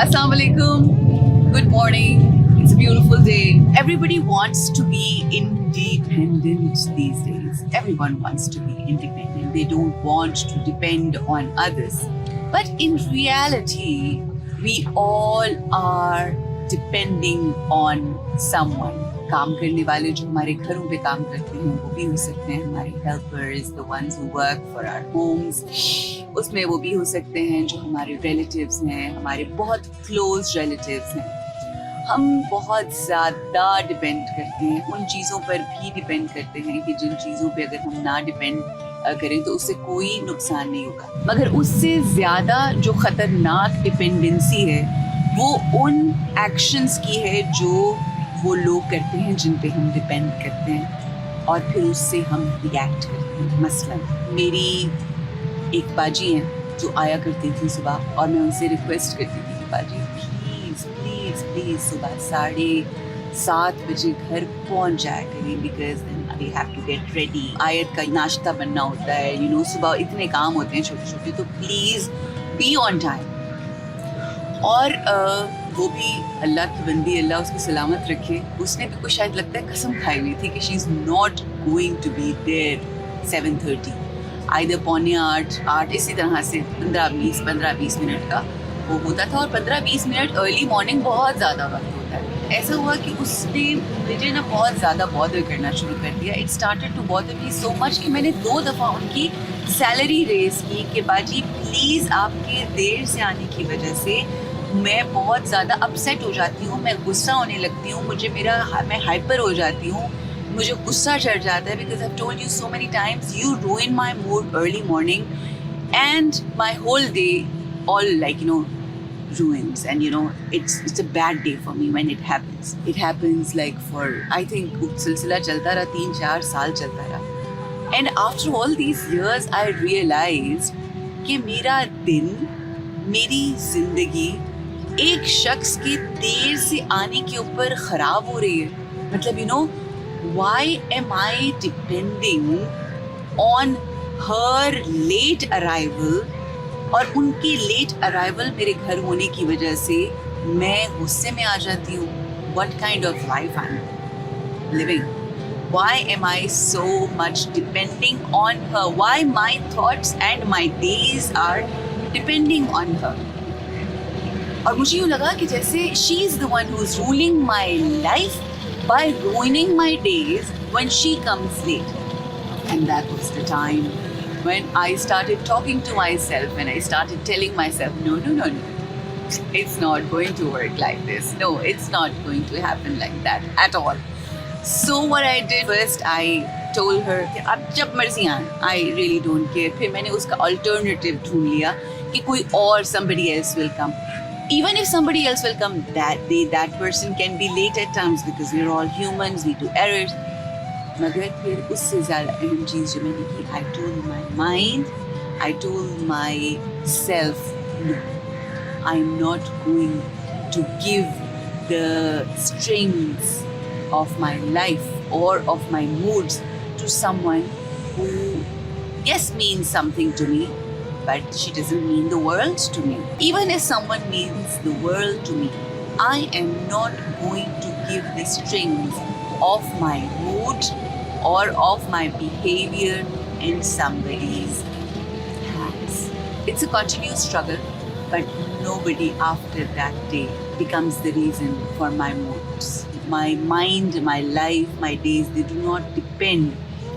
Assalamu alaikum. Good morning. It's a beautiful day. Everybody wants to be independent these days. Everyone wants to be independent. They don't want to depend on others. But in reality, we all are depending on someone. काम करने वाले जो हमारे घरों पे काम करते हैं वो भी हो सकते हैं हमारे helpers, the ones who work for our homes, उसमें वो भी हो सकते हैं जो हमारे रिलेटिव्स हैं, हमारे बहुत क्लोज रिलेटिव्स हैं। हम बहुत ज़्यादा डिपेंड करते हैं, उन चीज़ों पर भी डिपेंड करते हैं कि जिन चीज़ों पे अगर हम ना डिपेंड करें तो उससे कोई नुकसान नहीं होगा। मगर उससे ज़्यादा जो ख़तरनाक डिपेंडेंसी है वो उन एक्शंस की है जो वो लोग करते हैं जिन पे हम डिपेंड करते हैं और फिर उससे हम रिएक्ट करते हैं। मसलन मेरी एक बाजी हैं जो आया करती थी सुबह और मैं उनसे रिक्वेस्ट करती थी कि बाजी प्लीज़ प्लीज़ प्लीज़ सुबह 7:30 बजे घर पहुंच जाया करें because then we have to get ready. Ayat का नाश्ता बनना होता है, सुबह इतने काम होते हैं छोटे छोटे, तो प्लीज़ बी ऑन टाइम। और वो भी अल्लाह की बंदी, अल्लाह उसको सलामत रखे, उसने भी कुछ शायद लगता है कसम खाई हुई थी कि she is not going to be there 7:30, either 7:45, इसी तरह से 15-20 मिनट का वो होता था। और 15-20 मिनट अर्ली मॉर्निंग बहुत ज़्यादा वक्त होता है। ऐसा हुआ कि उसने मुझे ना बहुत ज़्यादा बॉदर करना शुरू कर दिया। It started to bother me so much कि मैंने 2 दफ़ा उनकी सैलरी रेज़ की कि बाजी प्लीज़ आपके देर से आने की वजह से मैं बहुत ज़्यादा अपसेट हो जाती हूँ, मैं गुस्सा होने लगती हूँ, मैं हाइपर हो जाती हूँ, मुझे गुस्सा चढ़ जाता है because I have told you so many times you ruin my mood early morning and my whole day all ruins, and it's a bad day for me when it happens like for I think सिलसिला चलता रहा, 3-4 साल चलता रहा। and after all these years I realized कि मेरा दिन, मेरी जिंदगी एक शख्स के देर से आने के ऊपर ख़राब हो रही है। मतलब why am I depending on her late arrival, और उनके लेट अराइवल मेरे घर होने की वजह से मैं गुस्से में आ जाती हूँ। What kind of life I'm living? Why am I so much depending on her? Why my thoughts and my days are depending on her? और मुझे यूँ लगा कि जैसे she is the one who is ruling my life by ruining my days when she comes late. And that was the time when I started talking to myself, when I started telling myself, no, it's not going to work like this. No, it's not going to happen like that at all. So what I did first, I told her, अब जब मर्जी आए, I really don't care. फिर मैंने उसका alternative ढूंढ लिया कि कोई और somebody else will come. Even if somebody else will come that person can be late at times because we're all humans, we do errors. मगर फिर उससे ज़्यादा अहम चीज़ जो मैंने की, I told my mind, I told myself, no, I'm not going to give the strings of my life or of my moods to someone who, yes, means something to me, but she doesn't mean the world to me. Even if someone means the world to me, I am not going to give the strings of my mood or of my behavior in somebody's hands. It's a continuous struggle, but nobody after that day becomes the reason for my moods. My mind, my life, my days, they do not depend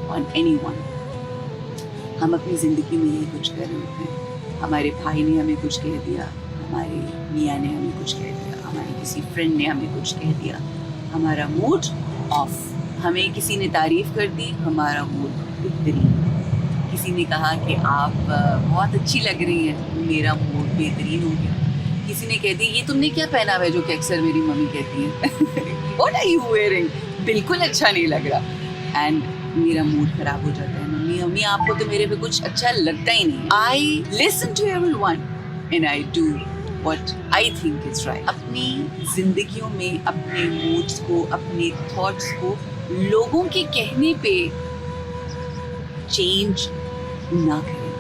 on anyone. हम अपनी ज़िंदगी में यही कुछ कर रहे होते हैं। हमारे भाई ने हमें कुछ कह दिया, हमारे मियाँ ने हमें कुछ कह दिया, हमारे किसी फ्रेंड ने हमें कुछ कह दिया, हमारा मूड ऑफ। हमें किसी ने तारीफ़ कर दी, हमारा मूड बेहतरीन। किसी ने कहा कि आप बहुत अच्छी लग रही हैं, मेरा मूड बेहतरीन हो गया। किसी ने कह दी ये तुमने क्या पहना हुआ है, जो कि अक्सर मेरी मम्मी कहती हैं व्हाट आर यू वेयरिंग, बिल्कुल अच्छा नहीं लग रहा, एंड मेरा मूड ख़राब हो जाता है। मम्मी आपको तो मेरे पे कुछ अच्छा लगता ही नहीं। I listen to everyone and I do what I think is right. अपनी जिंदगियों में अपने moods को, अपने thoughts को लोगों के कहने पे change ना करें।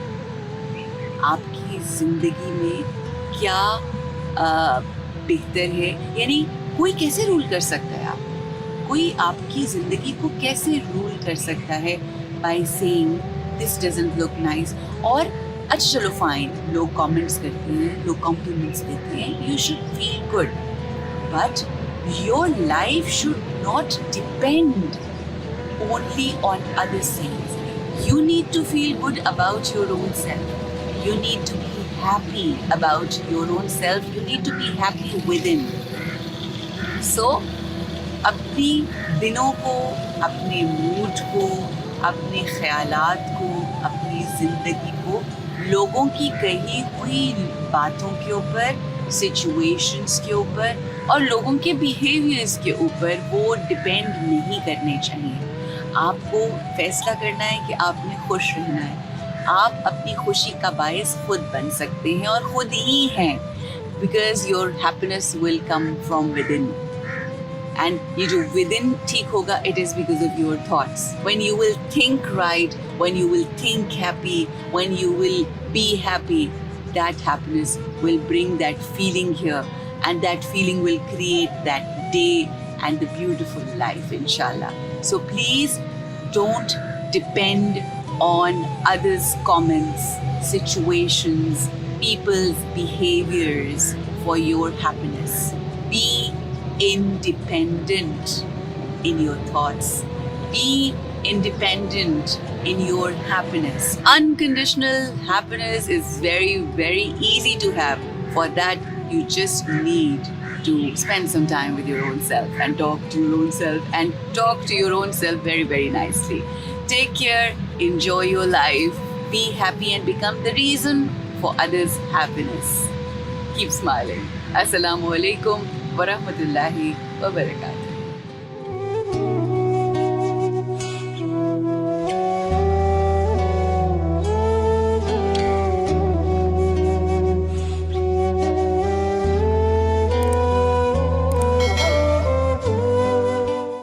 आपकी जिंदगी में क्या बेहतर है। यानी कोई कैसे रूल कर सकता है आप, कोई आपकी ज़िंदगी को कैसे रूल कर सकता है by saying this doesn't look nice. और अच्छा चलो फाइन, लोग कमेंट्स करते हैं, लोग कॉम्प्लीमेंट्स देते हैं, you should feel good, but your life should not depend only on others' things. You need to feel good about your own self. You need to be happy about your own self. You need to be happy within. So, अपनी दिनों को, अपने mood को, अपने ख्यालात को, अपनी ज़िंदगी को लोगों की कही हुई बातों के ऊपर, सिचुएशंस के ऊपर और लोगों के बिहेवियर्स के ऊपर वो डिपेंड नहीं करने चाहिए। आपको फैसला करना है कि आपने खुश रहना है। आप अपनी खुशी का बायस खुद बन सकते हैं और खुद ही हैं, because your happiness will come from with in. And ये जो विद इन ठीक होगा, it is because of your thoughts. When you will think right, when you will think happy, when you will be happy, that happiness will bring that feeling here, and that feeling will create that day and the beautiful life, inshallah. So please don't depend on others' comments, situations, people's behaviors for your happiness. Be independent in your thoughts. Be independent in your happiness. Unconditional happiness is very, very easy to have. For that, you just need to spend some time with your own self and talk to your own self and talk to your own self very, very nicely. Take care, enjoy your life, be happy and become the reason for others' happiness. Keep smiling. Assalamu alaikum wa rahmatullahi wa barakatuh.